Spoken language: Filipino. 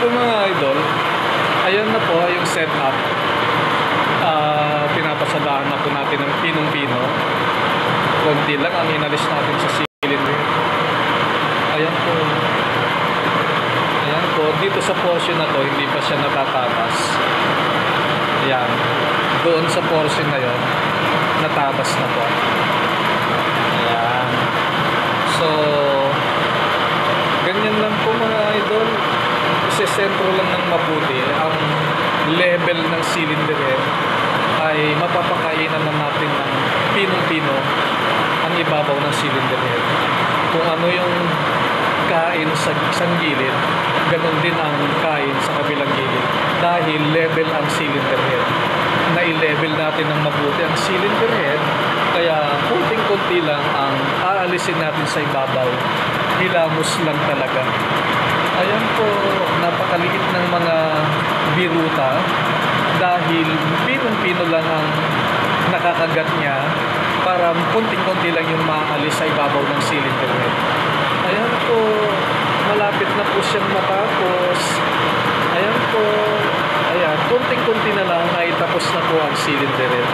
po mga idol, ayan na po yung setup. Pinapasadahan na po natin ng pinong-pino. Kunti lang ang inalis natin sa cylinder. Ayan po. Ayan po, dito sa portion na to, hindi pa siya natatatas. Ayan. Doon sa portion na yon, natatas na po. Ayan. So, ganyan lang po mga idol. Isesentro lang ng mabuti ang level ng cylinder head, ay mapapakainan na natin ng pinong-pino ang ibabaw ng cylinder head. Kung ano yung kain sa isang gilid, ganun din ang kain sa kabilang gilid. Dahil level ang cylinder head. Na-level natin ng mabuti ang cylinder head, kaya kunting-kunti lang ang aalisin natin sa ibabaw. Hilamos lang talaga. Ayan po, napakaliit ng mga biruta dahil pinong-pino lang ang nakakagat niya para kunting-kunti lang yung maaalis sa ibabaw ng cylinder head. Ayan po, malapit na po siyang matapos. Ayan po, ayan, kunting-kunti na lang ay tapos na po ang cylinder head.